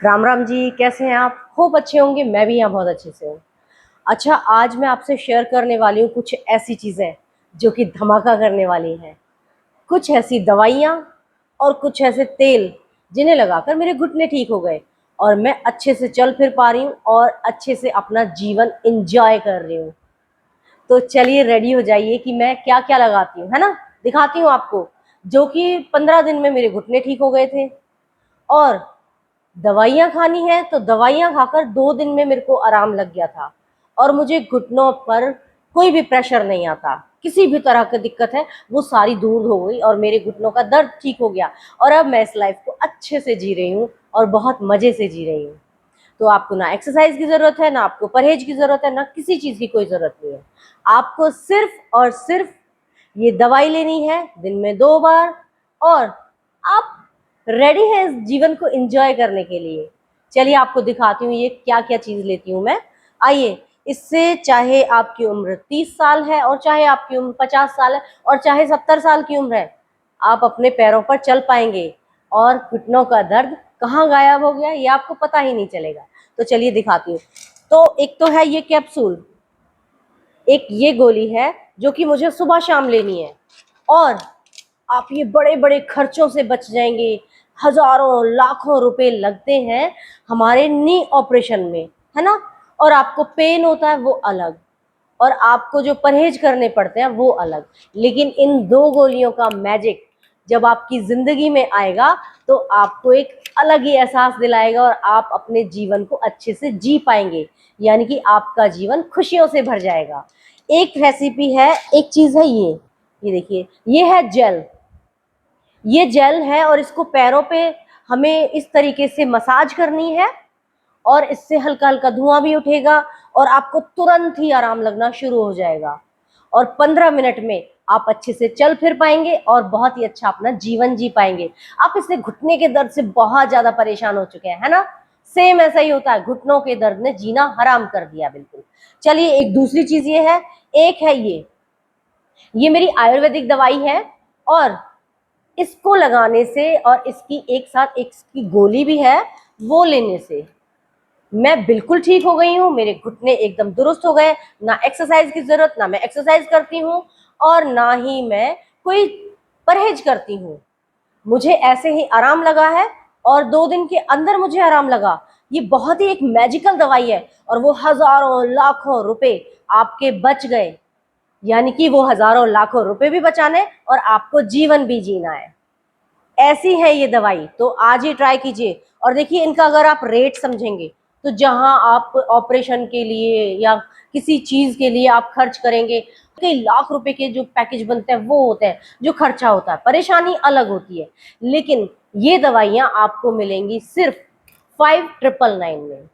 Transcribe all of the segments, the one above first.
राम राम जी, कैसे हैं आप? खूब अच्छे होंगे। मैं भी यहाँ बहुत अच्छे से हूँ। अच्छा, आज मैं आपसे शेयर करने वाली हूँ कुछ ऐसी चीज़ें जो कि धमाका करने वाली हैं। कुछ ऐसी दवाइयाँ और कुछ ऐसे तेल जिन्हें लगाकर मेरे घुटने ठीक हो गए और मैं अच्छे से चल फिर पा रही हूँ और अच्छे से अपना जीवन एंजॉय कर रही हूँ। तो चलिए रेडी हो जाइए कि मैं क्या क्या लगाती हूँ, है ना। दिखाती हूँ आपको। जो कि 15 दिन में मेरे घुटने ठीक हो गए थे। और दवाइयाँ खानी है तो दवाइयाँ खाकर 2 दिन में मेरे को आराम लग गया था। और मुझे घुटनों पर कोई भी प्रेशर नहीं आता। किसी भी तरह की दिक्कत है वो सारी दूर हो गई और मेरे घुटनों का दर्द ठीक हो गया। और अब मैं इस लाइफ को अच्छे से जी रही हूँ और बहुत मज़े से जी रही हूँ। तो आपको ना एक्सरसाइज की ज़रूरत है, ना आपको परहेज की ज़रूरत है, ना किसी चीज़ की कोई ज़रूरत नहीं है। आपको सिर्फ और सिर्फ ये दवाई लेनी है दिन में 2 बार। और आप रेडी हैं इस जीवन को एंजॉय करने के लिए। चलिए आपको दिखाती हूँ ये क्या क्या चीज़ लेती हूँ मैं। आइए, इससे चाहे आपकी उम्र 30 साल है और चाहे आपकी उम्र 50 साल है और चाहे 70 साल की उम्र है, आप अपने पैरों पर चल पाएंगे। और घुटनों का दर्द कहाँ गायब हो गया ये आपको पता ही नहीं चलेगा। तो चलिए दिखाती हूँ। तो एक तो है ये कैप्सूल, एक ये गोली है जो कि मुझे सुबह शाम लेनी है। और आप ये बड़े बड़े खर्चों से बच जाएंगे। हजारों लाखों रुपए लगते हैं हमारे नी ऑपरेशन में, है ना। और आपको पेन होता है वो अलग, और आपको जो परहेज करने पड़ते हैं वो अलग। लेकिन इन 2 गोलियों का मैजिक जब आपकी जिंदगी में आएगा तो आपको एक अलग ही एहसास दिलाएगा और आप अपने जीवन को अच्छे से जी पाएंगे। यानी कि आपका जीवन खुशियों से भर जाएगा। एक रेसिपी है, एक चीज है ये देखिए, ये है जेल। ये जेल है और इसको पैरों पे हमें इस तरीके से मसाज करनी है। और इससे हल्का हल्का धुआं भी उठेगा और आपको तुरंत ही आराम लगना शुरू हो जाएगा। और 15 मिनट में आप अच्छे से चल फिर पाएंगे और बहुत ही अच्छा अपना जीवन जी पाएंगे। आप इससे घुटने के दर्द से बहुत ज्यादा परेशान हो चुके हैं, है ना। सेम ऐसा ही होता है, घुटनों के दर्द ने जीना हराम कर दिया बिल्कुल। चलिए एक दूसरी चीज ये है, एक है ये मेरी आयुर्वेदिक दवाई है। और इसको लगाने से और इसकी एक साथ एक इसकी गोली भी है, वो लेने से मैं बिल्कुल ठीक हो गई हूँ। मेरे घुटने एकदम दुरुस्त हो गए। ना एक्सरसाइज की जरूरत, ना मैं एक्सरसाइज करती हूँ और ना ही मैं कोई परहेज करती हूँ। मुझे ऐसे ही आराम लगा है और 2 दिन के अंदर मुझे आराम लगा। ये बहुत ही एक मैजिकल दवाई है और वो हजारों लाखों रुपए आपके बच गए। यानी कि वो हजारों लाखों रुपए भी बचाने और आपको जीवन भी जीना है। ऐसी है ये दवाई, तो आज ही ट्राई कीजिए। और देखिए, इनका अगर आप रेट समझेंगे तो जहां आप ऑपरेशन के लिए या किसी चीज के लिए आप खर्च करेंगे, कई लाख रुपए के जो पैकेज बनते हैं वो होते हैं, जो खर्चा होता है, परेशानी अलग होती है। लेकिन ये दवाइयां आपको मिलेंगी सिर्फ 5999 में।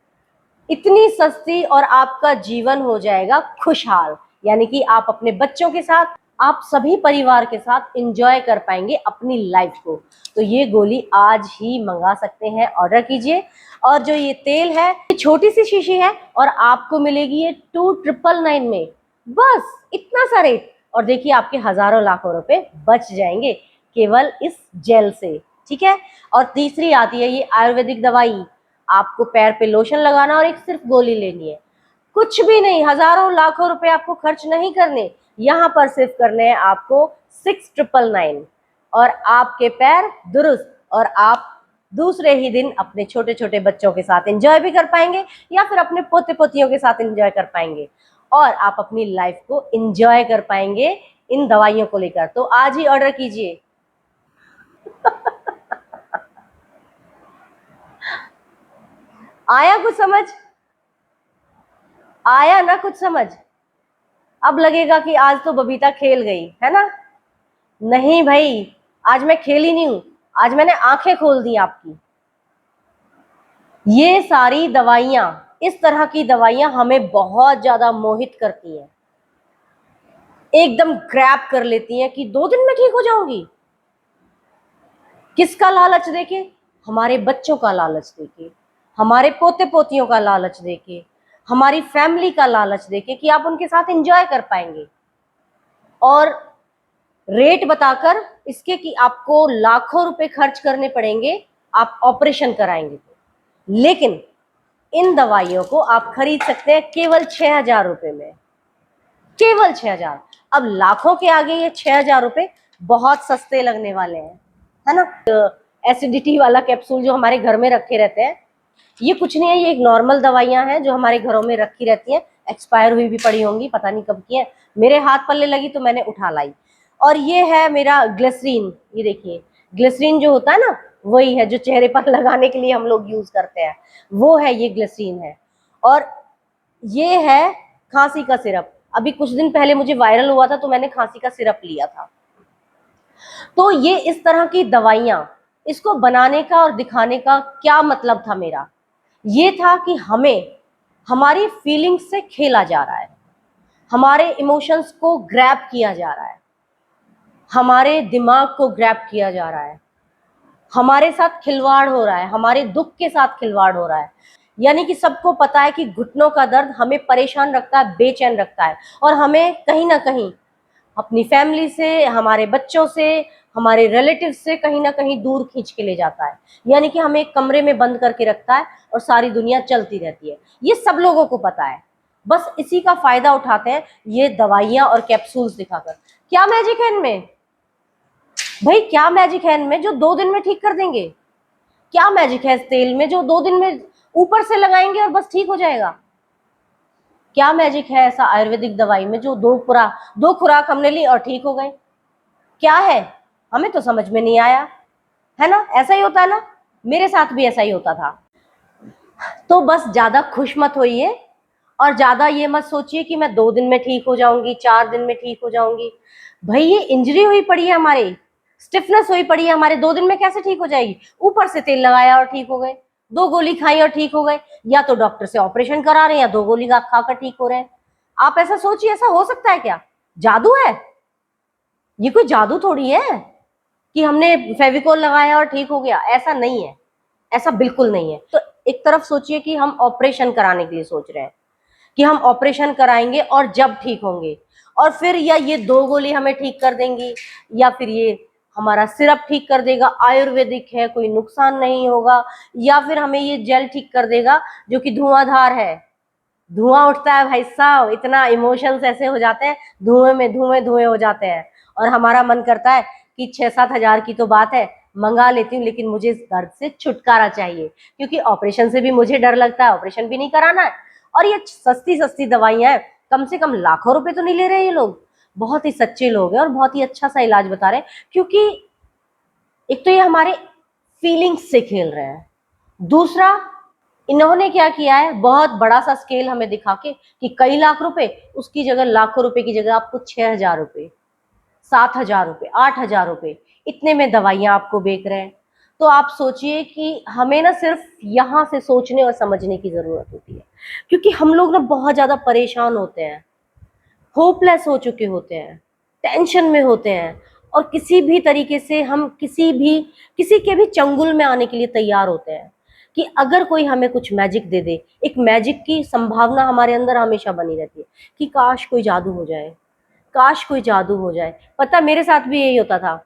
इतनी सस्ती, और आपका जीवन हो जाएगा खुशहाल। यानी कि आप अपने बच्चों के साथ, आप सभी परिवार के साथ एंजॉय कर पाएंगे अपनी लाइफ को। तो ये गोली आज ही मंगा सकते हैं, ऑर्डर कीजिए। और जो ये तेल है, ये छोटी सी शीशी है और आपको मिलेगी ये 2999 में। बस इतना सा रेट, और देखिए आपके हजारों लाखों रुपए बच जाएंगे केवल इस जेल से। ठीक है। और तीसरी आती है ये आयुर्वेदिक दवाई। आपको पैर पे लोशन लगाना और एक सिर्फ गोली लेनी है। कुछ भी नहीं, हजारों लाखों रुपए आपको खर्च नहीं करने। यहाँ पर सिर्फ करने हैं आपको 6999, और आपके पैर दुरुस्त, और आप दूसरे ही दिन अपने छोटे छोटे बच्चों के साथ एंजॉय भी कर पाएंगे या फिर अपने पोते पोतियों के साथ एंजॉय कर पाएंगे। और आप अपनी लाइफ को एंजॉय कर पाएंगे इन दवाइयों को लेकर। तो आज ही ऑर्डर कीजिए। आया कुछ समझ? आया ना कुछ समझ? अब लगेगा कि आज तो बबीता खेल गई, है ना। नहीं भाई, आज मैं खेली नहीं हूं। आज मैंने आंखें खोल दी आपकी। ये सारी दवाइयां, इस तरह की दवाइयां हमें बहुत ज्यादा मोहित करती हैं। एकदम ग्रैब कर लेती हैं कि 2 दिन में ठीक हो जाऊंगी। किसका लालच देके? हमारे बच्चों का लालच देके, हमारे पोते पोतियों का लालच देके, हमारी फैमिली का लालच देके कि आप उनके साथ एंजॉय कर पाएंगे। और रेट बताकर इसके कि आपको लाखों रुपए खर्च करने पड़ेंगे आप ऑपरेशन कराएंगे तो। लेकिन इन दवाइयों को आप खरीद सकते हैं केवल 6,000 रुपए में, केवल 6,000। अब लाखों के आगे ये 6,000 रुपए बहुत सस्ते लगने वाले हैं, है ना। एसिडिटी वाला कैप्सूल जो हमारे घर में रखे रहते हैं, ये कुछ नहीं है, ये एक नॉर्मल दवाइयां हैं जो हमारे घरों में रखी रहती हैं, एक्सपायर हुई भी पड़ी होंगी, पता नहीं कब की है, मेरे हाथ पल्ले लगी तो मैंने उठा लाई। और ये है मेरा ग्लिसरीन, ये देखिए ग्लिसरीन जो होता है ना, वही है जो चेहरे पर लगाने के लिए हम लोग यूज करते हैं, वो है ये ग्लिसरीन है। और ये है खांसी का सिरप, अभी कुछ दिन पहले मुझे वायरल हुआ था तो मैंने खांसी का सिरप लिया था। तो ये इस तरह की दवाइयां, इसको बनाने का और दिखाने का क्या मतलब था मेरा, ये था कि हमें हमारी फीलिंग्स से खेला जा रहा है, हमारे इमोशंस को ग्रैब किया जा रहा है, हमारे दिमाग को ग्रैब किया जा रहा है, हमारे साथ खिलवाड़ हो रहा है, हमारे दुख के साथ खिलवाड़ हो रहा है। यानी कि सबको पता है कि घुटनों का दर्द हमें परेशान रखता है, बेचैन रखता है, और हमें कहीं ना कहीं अपनी फैमिली से, हमारे बच्चों से, हमारे रिलेटिव से कहीं ना कहीं दूर खींच के ले जाता है। यानी कि हमें एक कमरे में बंद करके रखता है और सारी दुनिया चलती रहती है। ये सब लोगों को पता है, बस इसी का फायदा उठाते हैं ये दवाइयां और कैप्सूल्स दिखाकर। क्या मैजिक है इनमें भाई, क्या मैजिक है इनमें जो 2 दिन में ठीक कर देंगे? क्या मैजिक है इस तेल में जो 2 दिन में ऊपर से लगाएंगे और बस ठीक हो जाएगा? क्या मैजिक है ऐसा आयुर्वेदिक दवाई में जो दो खुराक हमने ली और ठीक हो गए? क्या है, हमें तो समझ में नहीं आया, है ना। ऐसा ही होता है ना, मेरे साथ भी ऐसा ही होता था। तो बस ज्यादा खुश मत होइए और ज्यादा ये मत सोचिए कि मैं 2 दिन में ठीक हो जाऊंगी, 4 दिन में ठीक हो जाऊंगी। भाई ये इंजरी हुई पड़ी है हमारे, स्टिफनेस हुई पड़ी है हमारे, 2 दिन में कैसे ठीक हो जाएगी? ऊपर से तेल लगाया और ठीक हो गए, 2 गोली खाई और ठीक हो गए, या तो डॉक्टर से ऑपरेशन करा रहे हैं या 2 गोली खाकर ठीक हो रहे हैं। आप ऐसा सोचिए, ऐसा हो सकता है क्या? जादू है? ये कोई जादू थोड़ी है कि हमने फेविकोल लगाया और ठीक हो गया, ऐसा नहीं है, ऐसा बिल्कुल नहीं है। तो एक तरफ सोचिए कि हम ऑपरेशन कराने के लिए सोच रहे हैं कि हम ऑपरेशन कराएंगे और जब ठीक होंगे, और फिर या ये 2 गोली हमें ठीक कर देंगी या फिर ये हमारा सिरप ठीक कर देगा, आयुर्वेदिक है कोई नुकसान नहीं होगा, या फिर हमें ये जेल ठीक कर देगा जो कि धुआंधार है। धुआं उठता है भाई साहब, इतना इमोशंस ऐसे हो जाते हैं, धुएं में धुएं धुएं हो जाते हैं, और हमारा मन करता है कि 6-7 हजार की तो बात है, मंगा लेती हूँ, लेकिन मुझे इस दर्द से छुटकारा चाहिए, क्योंकि ऑपरेशन से भी मुझे डर लगता है, ऑपरेशन भी नहीं कराना है। और ये सस्ती सस्ती दवाइयां हैं, कम से कम लाखों रुपए तो नहीं ले रहे ये लोग, बहुत ही सच्चे लोग हैं और बहुत ही अच्छा सा इलाज बता रहे हैं। क्योंकि एक तो ये हमारे फीलिंग्स से खेल रहे हैं, दूसरा इन्होंने क्या किया है, बहुत बड़ा सा स्केल हमें दिखा के कि कई लाख रुपए, उसकी जगह लाखों रुपए की जगह आपको 6,000 रुपए, 7,000 रुपए, 8,000 रुपए, इतने में दवाइयां आपको बेच रहे हैं। तो आप सोचिए कि हमें ना सिर्फ यहाँ से सोचने और समझने की जरूरत होती है, क्योंकि हम लोग ना बहुत ज्यादा परेशान होते हैं, होपलेस हो चुके होते हैं, टेंशन में होते हैं, और किसी भी तरीके से हम किसी के भी चंगुल में आने के लिए तैयार होते हैं कि अगर कोई हमें कुछ मैजिक दे दे। एक मैजिक की संभावना हमारे अंदर हमेशा बनी रहती है कि काश कोई जादू हो जाए, काश कोई जादू हो जाए। पता मेरे साथ भी यही होता था,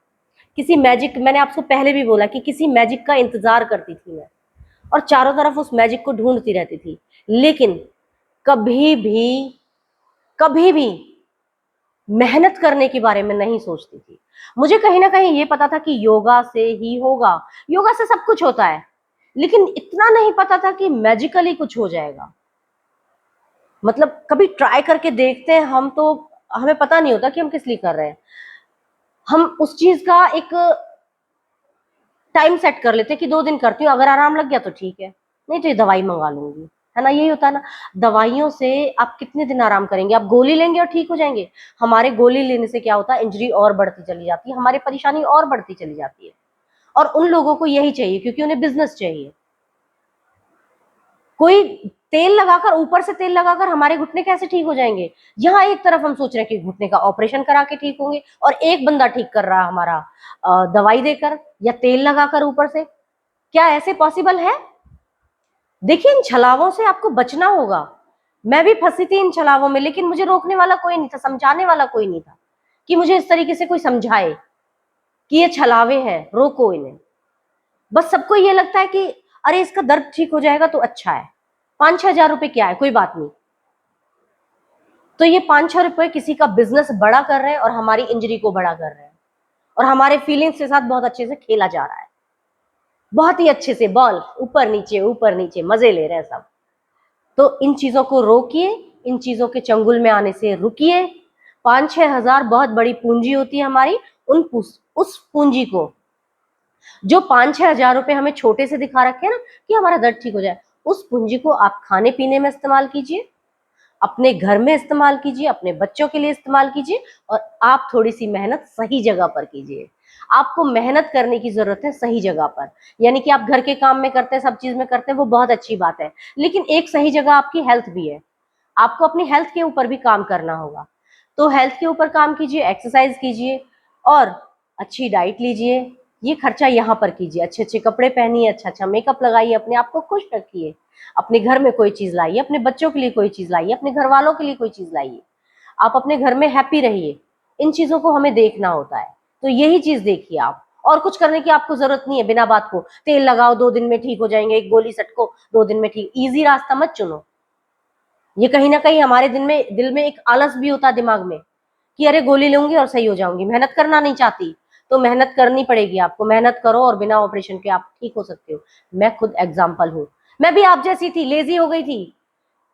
किसी मैजिक, मैंने आपको पहले भी बोला कि किसी मैजिक का इंतजार करती थी मैं, और चारों तरफ उस मैजिक को ढूंढती रहती थी, लेकिन कभी भी कभी भी मेहनत करने के बारे में नहीं सोचती थी। मुझे कहीं ना कहीं ये पता था कि योगा से ही होगा, योगा से सब कुछ होता है, लेकिन इतना नहीं पता था कि मैजिकली कुछ हो जाएगा। मतलब कभी ट्राई करके देखते हैं हम, तो हमें पता नहीं होता कि हम किस लिए कर रहे हैं, हम उस चीज का एक टाइम सेट कर लेते हैं कि 2 दिन करती हूँ, अगर आराम लग गया तो ठीक है, नहीं तो ये दवाई मंगा लूंगी, है ना। यही होता है ना, दवाइयों से आप कितने दिन आराम करेंगे? आप गोली लेंगे और ठीक हो जाएंगे। हमारे गोली लेने से क्या होता है, इंजरी और बढ़ती चली जाती है, हमारी परेशानी और बढ़ती चली जाती है। और उन लोगों को यही चाहिए, क्योंकि उन्हें बिजनेस चाहिए। कोई तेल लगाकर, ऊपर से तेल लगाकर हमारे घुटने कैसे ठीक हो जाएंगे? यहाँ एक तरफ हम सोच रहे हैं कि घुटने का ऑपरेशन करा के ठीक होंगे, और एक बंदा ठीक कर रहा हमारा दवाई देकर या तेल लगाकर ऊपर से। क्या ऐसे पॉसिबल है? देखिए, इन छलावों से आपको बचना होगा। मैं भी फंसी थी इन छलावों में, लेकिन मुझे रोकने वाला कोई नहीं था, समझाने वाला कोई नहीं था कि मुझे इस तरीके से कोई समझाए कि ये छलावे हैं, रोको इन्हें। बस सबको ये लगता है कि अरे इसका दर्द ठीक हो जाएगा तो अच्छा है, 5-6 हजार रुपए क्या है, कोई बात नहीं। तो ये 5-6 रुपए किसी का बिजनेस बड़ा कर रहे हैं और हमारी इंजरी को बड़ा कर रहे हैं, और हमारे फीलिंग्स के साथ बहुत अच्छे से खेला जा रहा है, बहुत ही अच्छे से, बॉल ऊपर नीचे मजे ले रहे हैं सब। तो इन चीजों को रोकिए, इन चीजों के चंगुल में आने से रुकिए। 5-6 हजार बहुत बड़ी पूंजी होती है हमारी, उस पूंजी को, जो 5-6 हजार रुपए हमें छोटे से दिखा रखे हैं ना कि हमारा दर्द ठीक हो जाए, उस पूंजी को आप खाने पीने में इस्तेमाल कीजिए, अपने घर में इस्तेमाल कीजिए, अपने बच्चों के लिए इस्तेमाल कीजिए, और आप थोड़ी सी मेहनत सही जगह पर कीजिए। आपको मेहनत करने की जरूरत है सही जगह पर, यानी कि आप घर के काम में करते हैं, सब चीज में करते हैं, वो बहुत अच्छी बात है, लेकिन एक सही जगह आपकी हेल्थ भी है। आपको अपनी हेल्थ के ऊपर भी काम करना होगा। तो हेल्थ के ऊपर काम कीजिए, एक्सरसाइज कीजिए और अच्छी डाइट लीजिए। ये खर्चा यहाँ पर कीजिए, अच्छे अच्छे कपड़े पहनिए, अच्छा अच्छा मेकअप लगाइए, अपने आप को खुश रखिए, अपने घर में कोई चीज लाइए, अपने बच्चों के लिए कोई चीज लाइए, अपने घर वालों के लिए कोई चीज लाइए, आप अपने घर में हैप्पी रहिए। इन चीजों को हमें देखना होता है, तो यही चीज देखिए आप, और कुछ करने की आपको जरूरत नहीं है। बिना बात को तेल लगाओ 2 दिन में ठीक हो जाएंगे, एक गोली सटको 2 दिन में ठीक, इजी रास्ता मत चुनो। ये कहीं ना कहीं हमारे दिल में एक आलस भी होता है दिमाग में कि अरे गोली लूंगी और सही हो जाऊंगी, मेहनत करना नहीं चाहती, तो मेहनत करनी पड़ेगी आपको, मेहनत करो और बिना ऑपरेशन के आप ठीक हो सकते हो। मैं खुद एग्जाम्पल हूँ, मैं भी आप जैसी थी, लेजी हो गई थी।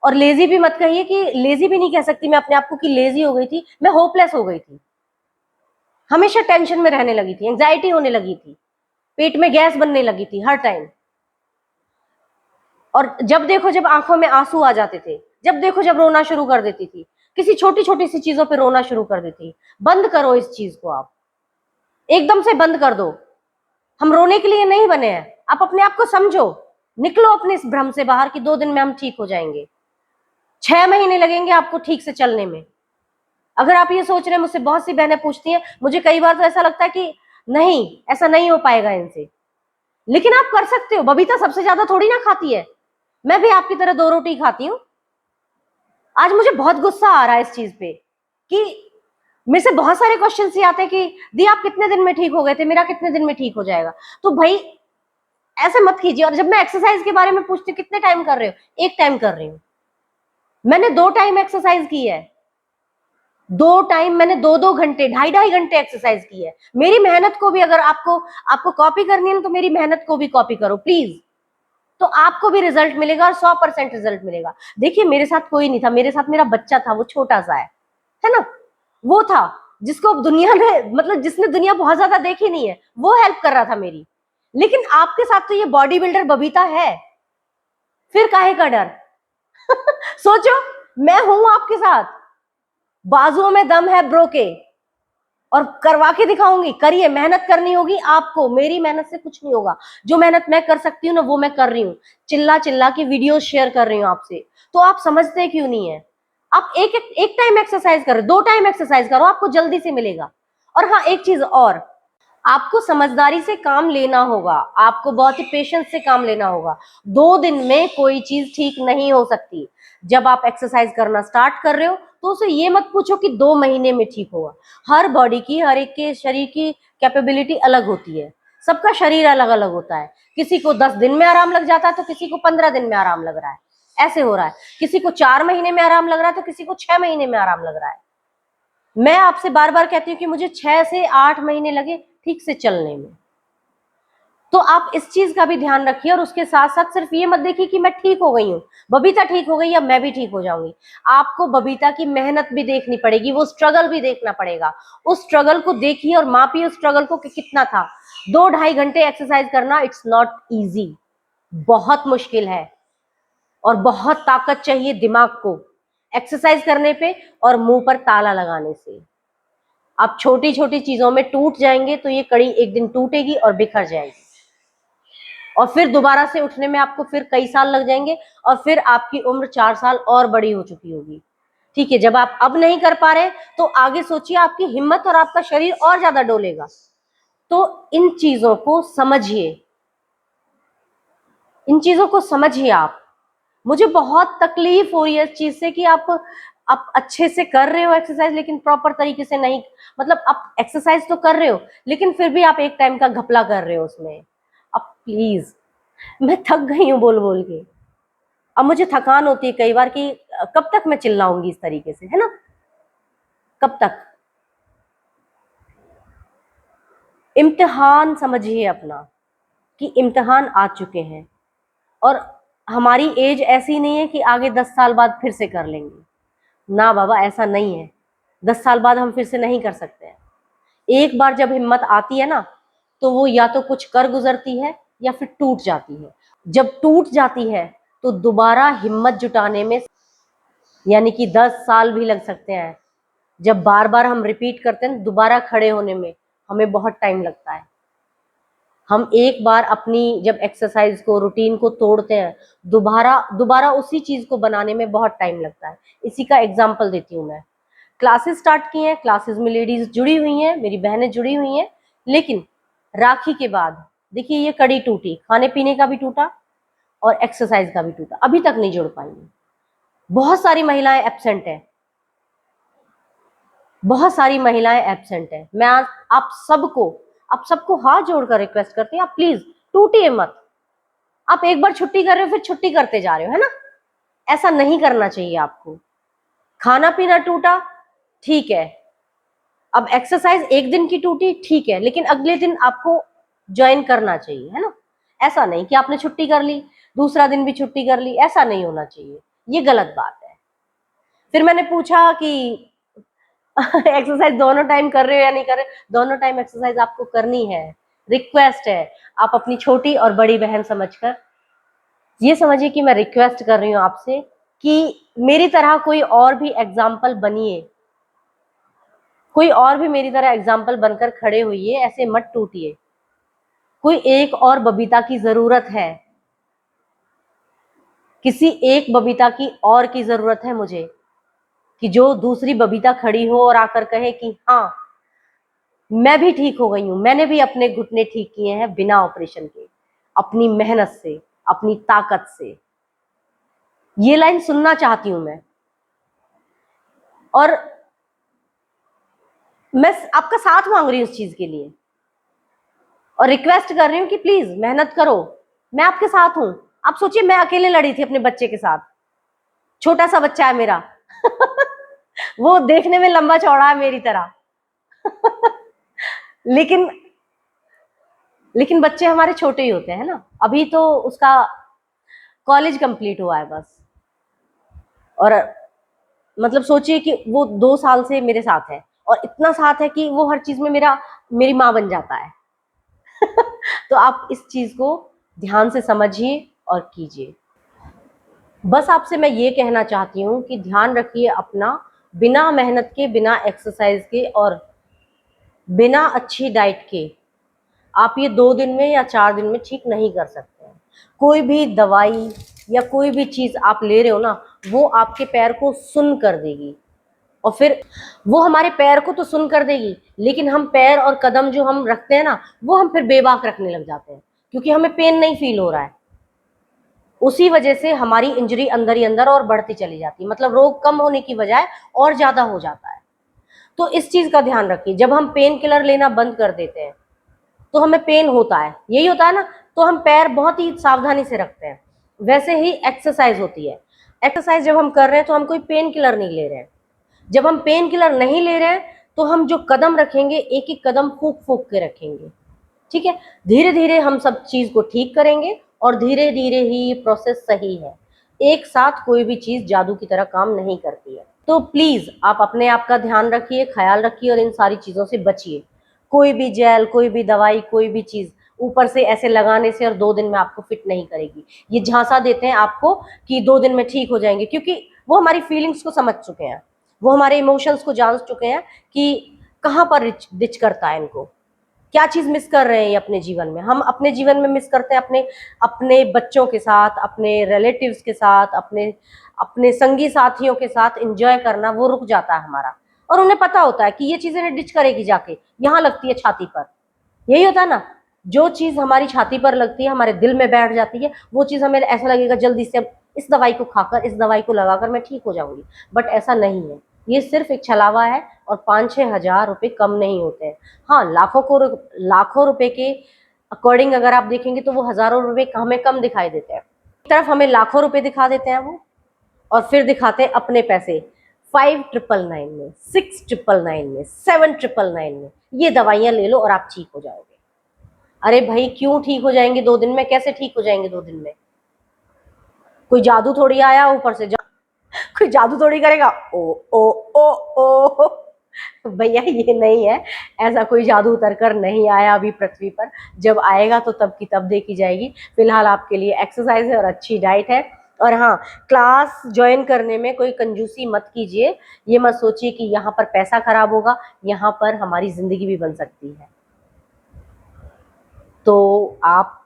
और लेजी भी मत कहिए, कि लेजी भी नहीं कह सकती मैं अपने आप को कि लेजी हो गई थी, मैं होपलेस हो गई थी, हमेशा टेंशन में रहने लगी थी, एंजाइटी होने लगी थी, पेट में गैस बनने लगी थी हर टाइम, और जब देखो जब आंखों में आंसू आ जाते थे, जब देखो जब रोना शुरू कर देती थी, किसी छोटी छोटी सी चीजों पे रोना शुरू कर देती। बंद करो इस चीज को, आप एकदम से बंद कर दो। हम रोने के लिए नहीं बने हैं, आप अपने आप को समझो, निकलो अपने इस भ्रम से बाहर कि 2 दिन में हम ठीक हो जाएंगे। 6 महीने लगेंगे आपको ठीक से चलने में। अगर आप ये सोच रहे हैं, मुझसे बहुत सी बहनें पूछती हैं, मुझे कई बार तो ऐसा लगता है कि नहीं, ऐसा नहीं हो पाएगा इनसे, लेकिन आप कर सकते हो। बबीता सबसे ज्यादा थोड़ी ना खाती है, मैं भी आपकी तरह 2 रोटी खाती हूँ। आज मुझे बहुत गुस्सा आ रहा है इस चीज पे कि मेरे से बहुत सारे क्वेश्चन ये आते हैं कि दी आप कितने दिन में ठीक हो गए थे, मेरा कितने दिन में ठीक हो जाएगा। तो भाई ऐसे मत कीजिए। और जब मैं एक्सरसाइज के बारे में पूछती हूँ कितने टाइम कर रहे हो, 1 टाइम कर रही हूँ। मैंने 2 टाइम एक्सरसाइज की है, 2 टाइम मैंने 2-2 घंटे, 2.5-2.5 घंटे एक्सरसाइज की है। मेरी मेहनत को भी अगर आपको कॉपी करनी है तो मेरी मेहनत को भी कॉपी करो प्लीज, तो आपको भी रिजल्ट मिलेगा और 100% रिजल्ट मिलेगा। देखिए मेरे साथ कोई नहीं था, मेरे साथ मेरा बच्चा था, वो छोटा सा है ना, वो था जिसको दुनिया ने, मतलब जिसने दुनिया बहुत ज्यादा देखी नहीं है, वो हेल्प कर रहा था मेरी। लेकिन आपके साथ तो ये बॉडी बिल्डर बबीता है, फिर काहे का डर? सोचो, मैं हूं आपके साथ, बाजुओं में दम है ब्रो के, और करवा के दिखाऊंगी। करिए, मेहनत करनी होगी आपको, मेरी मेहनत से कुछ नहीं होगा। जो मेहनत मैं कर सकती हूँ ना, वो मैं कर रही हूँ। चिल्ला चिल्ला के वीडियो शेयर कर रही हूँ आपसे, तो आप समझते क्यों नहीं है? आप एक टाइम एक्सरसाइज करो, 2 टाइम एक्सरसाइज करो, आपको जल्दी से मिलेगा। और हाँ, एक चीज और, आपको समझदारी से काम लेना होगा, आपको बहुत ही पेशेंस से काम लेना होगा। 2 दिन में कोई चीज ठीक नहीं हो सकती। जब आप एक्सरसाइज करना स्टार्ट कर रहे हो तो उसे ये मत पूछो कि 2 महीने में ठीक होगा। हर बॉडी की, हर एक के शरीर की कैपेबिलिटी अलग होती है, सबका शरीर अलग अलग होता है। किसी को 10 दिन में आराम लग जाता है तो किसी को 15 दिन में आराम लग रहा है, ऐसे हो रहा है। किसी को 4 महीने में आराम लग रहा है तो किसी को 6 महीने में आराम लग रहा है। मैं आपसे बार बार कहती हूँ कि मुझे 6 से 8 महीने लगे ठीक से चलने में। तो आप इस चीज का भी ध्यान रखिए, और उसके साथ साथ सिर्फ ये मत देखिए कि मैं ठीक हो गई हूँ, बबीता ठीक हो गई, अब मैं भी ठीक हो जाऊंगी। आपको बबीता की मेहनत भी देखनी पड़ेगी, वो स्ट्रगल भी देखना पड़ेगा। उस स्ट्रगल को देखिए और मापिए उस स्ट्रगल को कि कितना था। 2-2.5 घंटे एक्सरसाइज करना, इट्स नॉट इजी, बहुत मुश्किल है, और बहुत ताकत चाहिए दिमाग को एक्सरसाइज करने पे और मुंह पर ताला लगाने से। आप छोटी छोटी चीजों में टूट जाएंगे तो ये कड़ी एक दिन टूटेगी और बिखर जाएगी, और फिर दोबारा से उठने में आपको फिर कई साल लग जाएंगे, और फिर आपकी उम्र 4 साल और बड़ी हो चुकी होगी। ठीक है, जब आप अब नहीं कर पा रहे तो आगे सोचिए, आपकी हिम्मत और आपका शरीर और ज्यादा डोलेगा। तो इन चीजों को समझिए, इन चीजों को समझिए आप। मुझे बहुत तकलीफ हो रही है इस चीज से कि आप अच्छे से कर रहे हो एक्सरसाइज, लेकिन प्रॉपर तरीके से नहीं, मतलब आप एक्सरसाइज तो कर रहे हो लेकिन फिर भी आप 1 टाइम का घपला कर रहे हो उसमें। अब प्लीज मैं थक गई हूँ बोल बोल के। अब मुझे थकान होती है कई बार कि कब तक मैं चिल्लाऊंगी इस तरीके से, है ना, कब तक। इम्तिहान समझिए अपना, कि इम्तिहान आ चुके हैं, और हमारी एज ऐसी नहीं है कि आगे 10 साल बाद फिर से कर लेंगे। ना बाबा, ऐसा नहीं है। 10 साल बाद हम फिर से नहीं कर सकते हैं। एक बार जब हिम्मत आती है ना, तो वो या तो कुछ कर गुजरती है या फिर टूट जाती है। जब टूट जाती है तो दोबारा हिम्मत जुटाने में यानी कि 10 साल भी लग सकते हैं। जब बार बार हम रिपीट करते हैं, दोबारा खड़े होने में हमें बहुत टाइम लगता है। हम एक बार अपनी जब एक्सरसाइज को, रूटीन को तोड़ते हैं, दोबारा दोबारा उसी चीज को बनाने में बहुत टाइम लगता है। इसी का एग्जाम्पल देती हूँ मैं। क्लासेस स्टार्ट की हैं, क्लासेस में लेडीज जुड़ी हुई हैं, मेरी बहनें जुड़ी हुई हैं, लेकिन राखी के बाद देखिए ये कड़ी टूटी, खाने पीने का भी टूटा और एक्सरसाइज का भी टूटा, अभी तक नहीं जुड़ पाई। बहुत सारी महिलाएं एब्सेंट हैं, बहुत सारी महिलाएं एब्सेंट हैं। मैं आज आप सबको हाथ जोड़कर रिक्वेस्ट करती हूँ, आप प्लीज टूटिए मत। आप एक बार छुट्टी कर रहे हो फिर छुट्टी करते जा रहे हो, है ना, ऐसा नहीं करना चाहिए आपको। खाना पीना टूटा, ठीक है, अब एक्सरसाइज एक दिन की टूटी, ठीक है, लेकिन अगले दिन आपको ज्वाइन करना चाहिए, है ना। ऐसा नहीं कि आपने छुट्टी कर ली दूसरा दिन भी छुट्टी कर ली, ऐसा नहीं होना चाहिए, ये गलत बात है। फिर मैंने पूछा कि एक्सरसाइज दोनों टाइम कर रहे हो या नहीं कर रहे। दोनों टाइम एक्सरसाइज आपको करनी है, रिक्वेस्ट है। आप अपनी छोटी और बड़ी बहन समझकर ये समझिए कि मैं रिक्वेस्ट कर रही हूँ आपसे कि मेरी तरह कोई और भी एग्जाम्पल बनिए, कोई और भी मेरी तरह एग्जाम्पल बनकर खड़े होइए, ऐसे मत टूटिए। कोई एक और बबीता की जरूरत है, किसी एक बबीता की और की जरूरत है मुझे, कि जो दूसरी बबीता खड़ी हो और आकर कहे कि हाँ मैं भी ठीक हो गई हूं, मैंने भी अपने घुटने ठीक किए हैं बिना ऑपरेशन के, अपनी मेहनत से, अपनी ताकत से। ये लाइन सुनना चाहती हूं मैं, और मैं आपका साथ मांग रही हूं उस चीज के लिए, और रिक्वेस्ट कर रही हूँ कि प्लीज मेहनत करो, मैं आपके साथ हूं। आप सोचिए, मैं अकेले लड़ी थी अपने बच्चे के साथ, छोटा सा बच्चा है मेरा वो देखने में लंबा चौड़ा है मेरी तरह लेकिन लेकिन बच्चे हमारे छोटे ही होते हैं ना, अभी तो उसका कॉलेज कंप्लीट हुआ है बस। और मतलब सोचिए कि वो 2 साल से मेरे साथ है, और इतना साथ है कि वो हर चीज में मेरी माँ बन जाता है तो आप इस चीज को ध्यान से समझिए और कीजिए। बस आपसे मैं ये कहना चाहती हूँ कि ध्यान रखिए अपना, बिना मेहनत के, बिना एक्सरसाइज के और बिना अच्छी डाइट के आप ये 2 दिन में या 4 दिन में ठीक नहीं कर सकते हैं। कोई भी दवाई या कोई भी चीज आप ले रहे हो ना, वो आपके पैर को सुन कर देगी, और फिर वो हमारे पैर को तो सुन कर देगी, लेकिन हम पैर और कदम जो हम रखते हैं ना, वो हम फिर बेबाक रखने लग जाते हैं, क्योंकि हमें पेन नहीं फील हो रहा है। उसी वजह से हमारी इंजरी अंदर ही अंदर और बढ़ती चली जाती है, मतलब रोग कम होने की बजाय और ज्यादा हो जाता है। तो इस चीज का ध्यान रखिए, जब हम पेन किलर लेना बंद कर देते हैं तो हमें पेन होता है, यही होता है ना, तो हम पैर बहुत ही सावधानी से रखते हैं। वैसे ही एक्सरसाइज होती है, एक्सरसाइज जब हम कर रहे हैं तो हम कोई पेन किलर नहीं ले रहे हैं। जब हम पेन किलर नहीं ले रहे हैं तो हम जो कदम रखेंगे, एक एक कदम फूक फूक के रखेंगे, ठीक है। धीरे धीरे हम सब चीज को ठीक करेंगे, और धीरे धीरे ही प्रोसेस सही है। एक साथ कोई भी चीज जादू की तरह काम नहीं करती है। तो प्लीज आप अपने आप का ध्यान रखिए, ख्याल रखिए, और इन सारी चीजों से बचिए। कोई भी जेल, कोई भी दवाई, कोई भी चीज ऊपर से ऐसे लगाने से और 2 दिन में आपको फिट नहीं करेगी। ये झांसा देते हैं आपको कि 2 दिन में ठीक हो जाएंगे, क्योंकि वो हमारी फीलिंग्स को समझ चुके हैं, वो हमारे इमोशंस को जान चुके हैं कि कहाँ पर डिच करता है इनको, क्या चीज मिस कर रहे हैं ये अपने जीवन में। हम अपने जीवन में मिस करते हैं अपने अपने बच्चों के साथ, अपने रिलेटिव्स के साथ, अपने अपने संगी साथियों के साथ एंजॉय करना, वो रुक जाता है हमारा, और उन्हें पता होता है कि ये चीजें डिच करेगी जाके, यहाँ लगती है छाती पर। यही होता है ना, जो चीज हमारी छाती पर लगती है, हमारे दिल में बैठ जाती है, वो चीज हमें ऐसा लगेगा जल्दी से इस दवाई को खाकर, इस दवाई को लगाकर मैं ठीक हो जाऊंगी। बट ऐसा नहीं है, ये सिर्फ एक छलावा है, और 5-6 हजार रुपए कम नहीं होते हैं। हाँ, लाखों रुपए के अकॉर्डिंग अगर आप देखेंगे तो वो हजारों रुपए हमें कम दिखाई देते हैं। एक तरफ हमें लाखों रुपए दिखा देते हैं वो, और फिर दिखाते हैं अपने पैसे 5999 में, 6999 में, 7999 में। ये दवाइयां ले लो और आप ठीक हो जाओगे। अरे भाई क्यों ठीक हो जाएंगे 2 दिन में? कैसे ठीक हो जाएंगे 2 दिन में? कोई जादू थोड़ी आया ऊपर से, कोई जादू थोड़ी करेगा। ओ ओ ओ ओ भैया ये नहीं है, ऐसा कोई जादू उतर कर नहीं आया अभी पृथ्वी पर। जब आएगा तो तब की तब देखी जाएगी। फिलहाल आपके लिए एक्सरसाइज है और अच्छी डाइट है। और हाँ, क्लास ज्वाइन करने में कोई कंजूसी मत कीजिए। ये मत सोचिए कि यहाँ पर पैसा खराब होगा, यहाँ पर हमारी जिंदगी भी बन सकती है। तो आप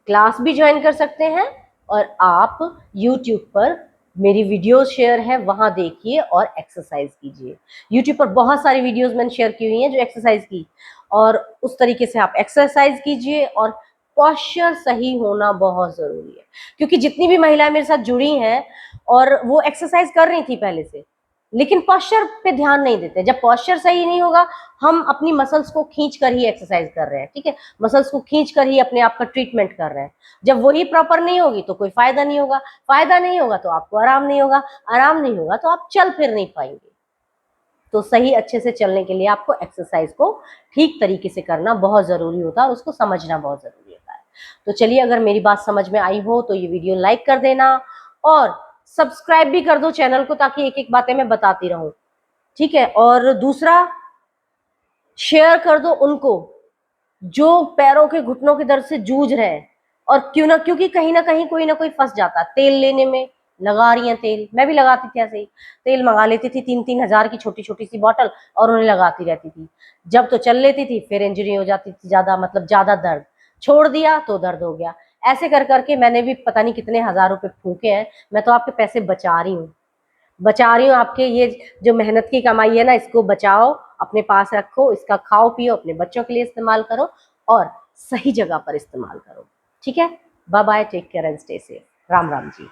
क्लास भी ज्वाइन कर सकते हैं और आप YouTube पर मेरी वीडियोस शेयर है, वहां देखिए और एक्सरसाइज कीजिए। YouTube पर बहुत सारी वीडियोस मैंने शेयर की हुई हैं जो एक्सरसाइज की, और उस तरीके से आप एक्सरसाइज कीजिए। और पोस्चर सही होना बहुत जरूरी है, क्योंकि जितनी भी महिलाएं मेरे साथ जुड़ी हैं और वो एक्सरसाइज कर रही थी पहले से, लेकिन पोस्चर पे ध्यान नहीं देते। जब पोस्चर सही नहीं होगा, हम अपनी मसल्स को खींच कर ही एक्सरसाइज कर रहे हैं, ठीक है, मसल्स को खींच कर ही अपने आप का ट्रीटमेंट कर रहे हैं। जब वही प्रॉपर नहीं होगी तो कोई फायदा नहीं होगा, फायदा नहीं होगा तो आपको आराम नहीं होगा, आराम नहीं होगा तो आप चल फिर नहीं पाएंगे। तो सही अच्छे से चलने के लिए आपको एक्सरसाइज को ठीक तरीके से करना बहुत जरूरी होता है और उसको समझना बहुत जरूरी होता है। तो चलिए, अगर मेरी बात समझ में आई हो तो ये वीडियो लाइक कर देना और सब्सक्राइब भी कर दो चैनल को, ताकि एक एक बातें मैं बताती रहूं, ठीक है। और दूसरा, शेयर कर दो उनको जो पैरों के घुटनों के दर्द से जूझ रहे हैं। और क्यों ना, क्योंकि कहीं ना कोई फंस जाता है तेल लेने में। लगा रही हैं तेल, मैं भी लगाती थी ऐसे ही, तेल मंगा लेती थी 3-3 हजार की छोटी छोटी सी बॉटल और उन्हें लगाती रहती थी। जब तो चल लेती थी, फिर इंजरी हो जाती थी, ज्यादा मतलब ज्यादा दर्द, छोड़ दिया तो दर्द हो गया। ऐसे कर करके मैंने भी पता नहीं कितने हजार रुपए फूके हैं। मैं तो आपके पैसे बचा रही हूँ, बचा रही हूँ आपके। ये जो मेहनत की कमाई है ना, इसको बचाओ, अपने पास रखो, इसका खाओ पियो, अपने बच्चों के लिए इस्तेमाल करो और सही जगह पर इस्तेमाल करो, ठीक है। Bye bye, take care and stay safe. Ram Ram ji.